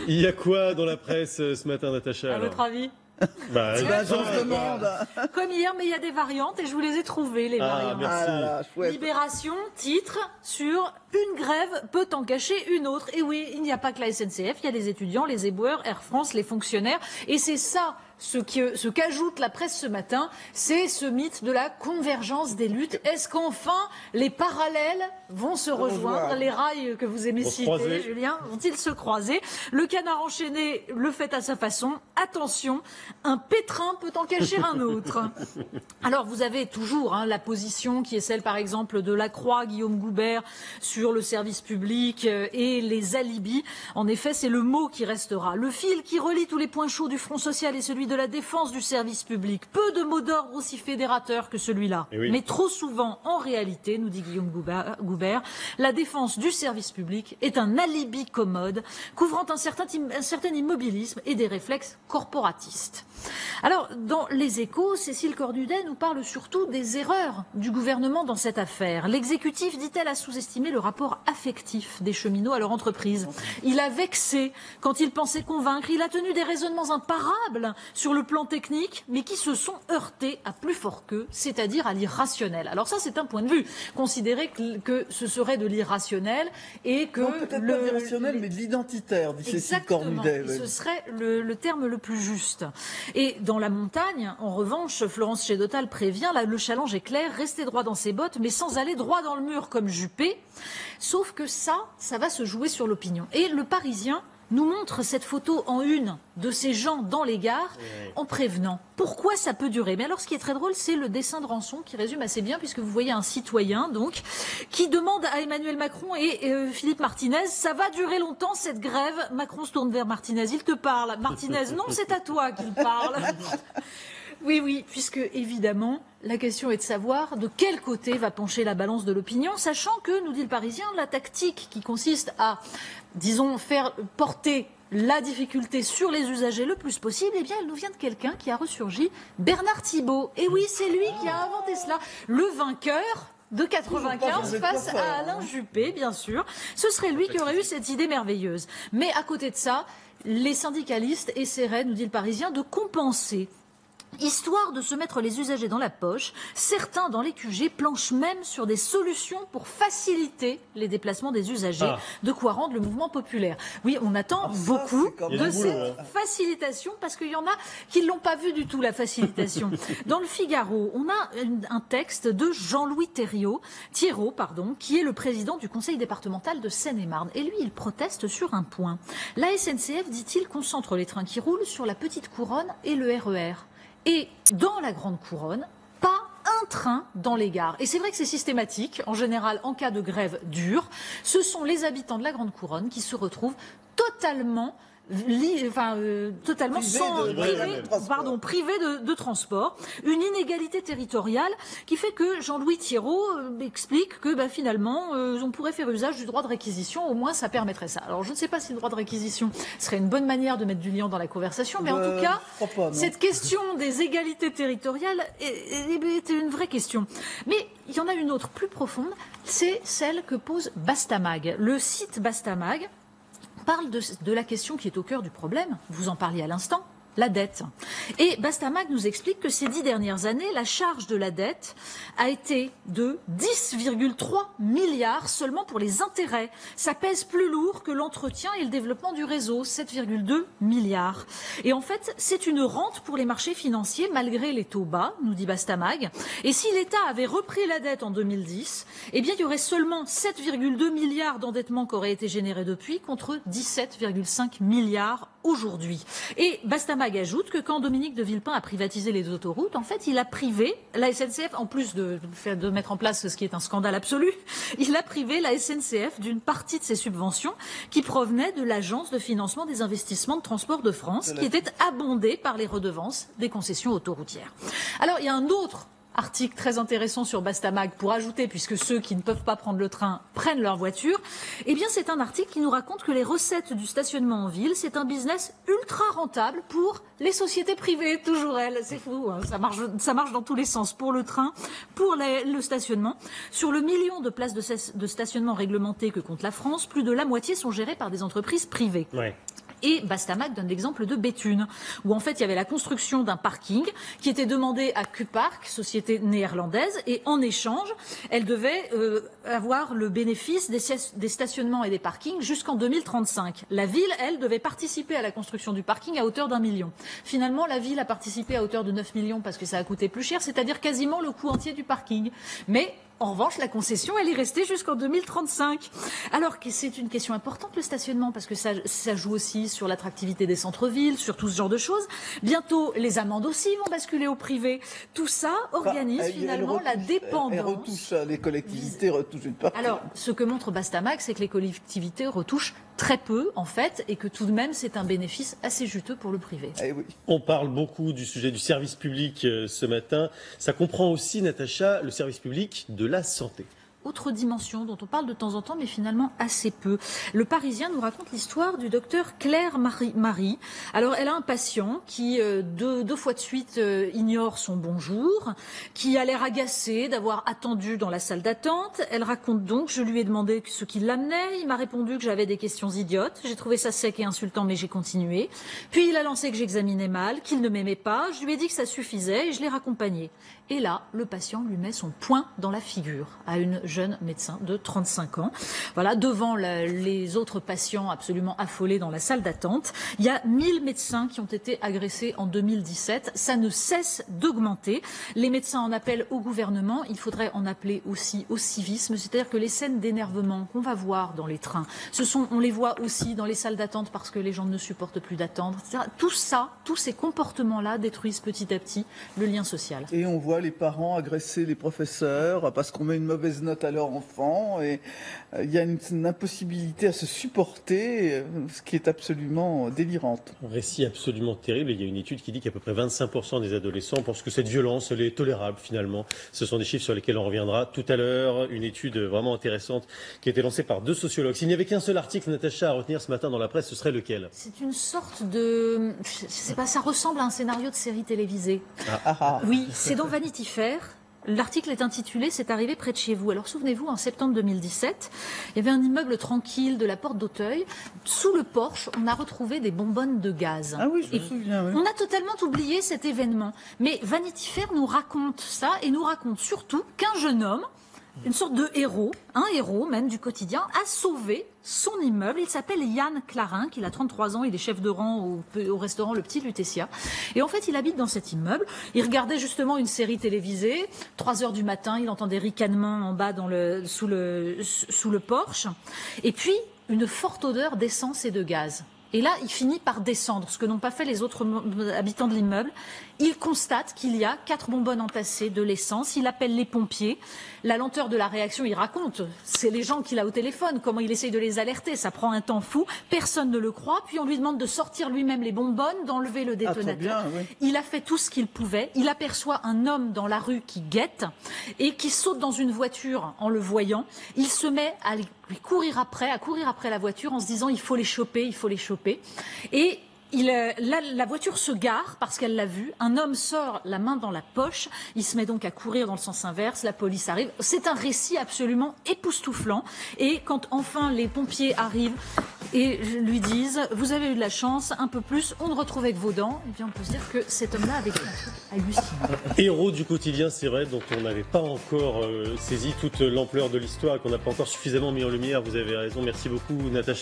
Il y a quoi dans la presse ce matin, Natacha? À votre avis? Je demande. Comme hier, mais il y a des variantes et je vous les ai trouvées, les variantes. Merci. Ah là là, chouette. Libération, titre sur une grève peut en cacher une autre. Et oui, il n'y a pas que la SNCF, il y a les étudiants, les éboueurs, Air France, les fonctionnaires. Et c'est ça ce qu'ajoute la presse ce matin, c'est ce mythe de la convergence des luttes. Est-ce qu'enfin les parallèles vont se rejoindre? Les rails que vous aimez citer, Julien, vont-ils se croiser? Le canard enchaîné le fait à sa façon. Attention, un pétrin peut en cacher un autre. Alors vous avez toujours la position qui est celle par exemple de Lacroix, Guillaume Goubert sur le service public et les alibis. En effet, c'est le mot qui restera. Le fil qui relie tous les points chauds du Front social et celui de la défense du service public. Peu de mots d'ordre aussi fédérateurs que celui-là. Oui. Mais trop souvent, en réalité, nous dit Guillaume Goubert, la défense du service public est un alibi commode, couvrant un certain immobilisme et des réflexes corporatistes. Alors, dans Les Échos, Cécile Cornudet nous parle surtout des erreurs du gouvernement dans cette affaire. L'exécutif, dit-elle, a sous-estimé le rapport affectif des cheminots à leur entreprise. Il a vexé quand il pensait convaincre. Il a tenu des raisonnements imparables sur le plan technique, mais qui se sont heurtés à plus fort qu'eux, c'est-à-dire à l'irrationnel. Alors ça, c'est un point de vue. Considérer que ce serait de l'irrationnel et que... Non, peut-être pas de l'irrationnel, mais de l'identitaire, dit Cécile Cornudet. Exactement, ce serait le terme le plus juste. Et dans la montagne, en revanche, Florence Chédotal prévient, là, le challenge est clair, rester droit dans ses bottes, mais sans aller droit dans le mur comme Juppé. Sauf que ça va se jouer sur l'opinion. Et le Parisien nous montre cette photo en une de ces gens dans les gares en prévenant. Pourquoi ça peut durer? Mais alors, ce qui est très drôle, c'est le dessin de Rançon qui résume assez bien, puisque vous voyez un citoyen, donc, qui demande à Emmanuel Macron et Philippe Martinez, ça va durer longtemps cette grève? Macron se tourne vers Martinez, il te parle. Martinez, non, c'est à toi qu'il parle. Oui, puisque évidemment, la question est de savoir de quel côté va pencher la balance de l'opinion, sachant que, nous dit le Parisien, la tactique qui consiste à, disons, faire porter la difficulté sur les usagers le plus possible, eh bien, elle nous vient de quelqu'un qui a ressurgi, Bernard Thibault. Et oui, c'est lui qui a inventé cela. Le vainqueur de 95 face à Alain Juppé, bien sûr. Ce serait lui qui aurait eu cette idée merveilleuse. Mais à côté de ça, les syndicalistes essaieraient, nous dit le Parisien, de compenser. Histoire de se mettre les usagers dans la poche, certains dans les QG planchent même sur des solutions pour faciliter les déplacements des usagers, de quoi rendre le mouvement populaire. Oui, on attend beaucoup de cette facilitation, parce qu'il y en a qui ne l'ont pas vu du tout, la facilitation. Dans le Figaro, on a un texte de Jean-Louis Thiraud, qui est le président du conseil départemental de Seine-et-Marne. Et lui, il proteste sur un point. La SNCF, dit-il, concentre les trains qui roulent sur la petite couronne et le RER. Et dans la grande couronne, pas un train dans les gares. Et c'est vrai que c'est systématique. En général, en cas de grève dure, ce sont les habitants de la grande couronne qui se retrouvent totalement privé de transport. Une inégalité territoriale qui fait que Jean-Louis Thiraud explique que finalement on pourrait faire usage du droit de réquisition, au moins ça permettrait ça. Alors je ne sais pas si le droit de réquisition serait une bonne manière de mettre du liant dans la conversation, mais en tout cas cette question des égalités territoriales est une vraie question. Mais il y en a une autre plus profonde, c'est celle que pose Bastamag. Le site Bastamag parle de la question qui est au cœur du problème, vous en parliez à l'instant, la dette. Et Bastamag nous explique que ces 10 dernières années, la charge de la dette a été de 10,3 milliards seulement pour les intérêts. Ça pèse plus lourd que l'entretien et le développement du réseau, 7,2 milliards. Et en fait, c'est une rente pour les marchés financiers malgré les taux bas, nous dit Bastamag. Et si l'État avait repris la dette en 2010, eh bien, il y aurait seulement 7,2 milliards d'endettement qui auraient été générés depuis, contre 17,5 milliards aujourd'hui. Et Bastamag ajoute que quand Dominique de Villepin a privatisé les autoroutes, en fait, il a privé la SNCF, en plus de mettre en place ce qui est un scandale absolu, il a privé la SNCF d'une partie de ses subventions qui provenaient de l'Agence de financement des investissements de transport de France, qui était abondée par les redevances des concessions autoroutières. Alors, il y a un autre article très intéressant sur Bastamag pour ajouter, puisque ceux qui ne peuvent pas prendre le train prennent leur voiture, eh bien c'est un article qui nous raconte que les recettes du stationnement en ville, c'est un business ultra rentable pour les sociétés privées, toujours elles, c'est fou, hein, ça marche dans tous les sens, pour le train, pour le stationnement. Sur le million de places de stationnement réglementées que compte la France, plus de la moitié sont gérées par des entreprises privées. Ouais. Et Bastamac donne l'exemple de Béthune, où en fait il y avait la construction d'un parking qui était demandé à Q-Park, société néerlandaise, et en échange, elle devait avoir le bénéfice des stationnements et des parkings jusqu'en 2035. La ville, elle, devait participer à la construction du parking à hauteur d'1 million. Finalement, la ville a participé à hauteur de 9 millions parce que ça a coûté plus cher, c'est-à-dire quasiment le coût entier du parking. Mais en revanche, la concession, elle est restée jusqu'en 2035. Alors que c'est une question importante, le stationnement, parce que ça joue aussi sur l'attractivité des centres-villes, sur tout ce genre de choses. Bientôt, les amendes aussi vont basculer au privé. Tout ça organise finalement la dépendance. Les collectivités retouchent une partie. Alors, ce que montre Bastamac, c'est que les collectivités retouchent très peu, en fait, et que tout de même, c'est un bénéfice assez juteux pour le privé. Oui. On parle beaucoup du sujet du service public ce matin. Ça comprend aussi, Natacha, le service public de la santé. Autre dimension dont on parle de temps en temps, mais finalement assez peu. Le Parisien nous raconte l'histoire du docteur Claire Marie. Alors, elle a un patient qui, deux fois de suite, ignore son bonjour, qui a l'air agacé d'avoir attendu dans la salle d'attente. Elle raconte donc, je lui ai demandé ce qui l'amenait. Il m'a répondu que j'avais des questions idiotes. J'ai trouvé ça sec et insultant, mais j'ai continué. Puis, il a lancé que j'examinais mal, qu'il ne m'aimait pas. Je lui ai dit que ça suffisait et je l'ai raccompagné. Et là, le patient lui met son poing dans la figure à une jeune médecin de 35 ans. Voilà, devant les autres patients absolument affolés dans la salle d'attente. Il y a 1000 médecins qui ont été agressés en 2017. Ça ne cesse d'augmenter. Les médecins en appellent au gouvernement. Il faudrait en appeler aussi au civisme. C'est-à-dire que les scènes d'énervement qu'on va voir dans les trains, on les voit aussi dans les salles d'attente parce que les gens ne supportent plus d'attendre, etc. Tout ça, tous ces comportements-là détruisent petit à petit le lien social. Et on voit les parents agresser les professeurs parce qu'on met une mauvaise note à leur enfant, et il y a une impossibilité à se supporter, ce qui est absolument délirante. Un récit absolument terrible. Il y a une étude qui dit qu'à peu près 25% des adolescents pensent que cette violence, elle est tolérable finalement. Ce sont des chiffres sur lesquels on reviendra tout à l'heure. Une étude vraiment intéressante qui a été lancée par 2 sociologues. S'il n'y avait qu'un seul article, Natacha, à retenir ce matin dans la presse, ce serait lequel? C'est une sorte de... Je sais pas, ça ressemble à un scénario de série télévisée. Oui, c'est dans Vanity Fair. L'article est intitulé « C'est arrivé près de chez vous ». Alors souvenez-vous, en septembre 2017, il y avait un immeuble tranquille de la porte d'Auteuil. Sous le porche, on a retrouvé des bonbonnes de gaz. Ah oui, je me souviens. Oui. On a totalement oublié cet événement. Mais Vanity Fair nous raconte ça et nous raconte surtout qu'un jeune homme, une sorte de héros, un héros même du quotidien, a sauvé son immeuble. Il s'appelle Yann Clarin, il a 33 ans, il est chef de rang au restaurant Le Petit Lutetia. Et en fait, il habite dans cet immeuble. Il regardait justement une série télévisée. 3 heures du matin, il entend des ricanements en bas sous le porche. Et puis, une forte odeur d'essence et de gaz. Et là, il finit par descendre, ce que n'ont pas fait les autres habitants de l'immeuble. Il constate qu'il y a 4 bonbonnes entassées, de l'essence. Il appelle les pompiers. La lenteur de la réaction, il raconte. C'est les gens qu'il a au téléphone, comment il essaye de les alerter. Ça prend un temps fou. Personne ne le croit. Puis on lui demande de sortir lui-même les bonbonnes, d'enlever le détonateur. Bien, oui. Il a fait tout ce qu'il pouvait. Il aperçoit un homme dans la rue qui guette et qui saute dans une voiture en le voyant. Il se met à courir après la voiture en se disant il faut les choper. Et la voiture se gare parce qu'elle l'a vu. Un homme sort la main dans la poche. Il se met donc à courir dans le sens inverse. La police arrive. C'est un récit absolument époustouflant. Et quand enfin les pompiers arrivent et lui disent « Vous avez eu de la chance, un peu plus, on ne retrouvait que vos dents », et bien on peut se dire que cet homme-là avait fait un truc hallucinant. Héros du quotidien, c'est vrai, dont on n'avait pas encore saisi toute l'ampleur de l'histoire, qu'on n'a pas encore suffisamment mis en lumière. Vous avez raison. Merci beaucoup, Natacha.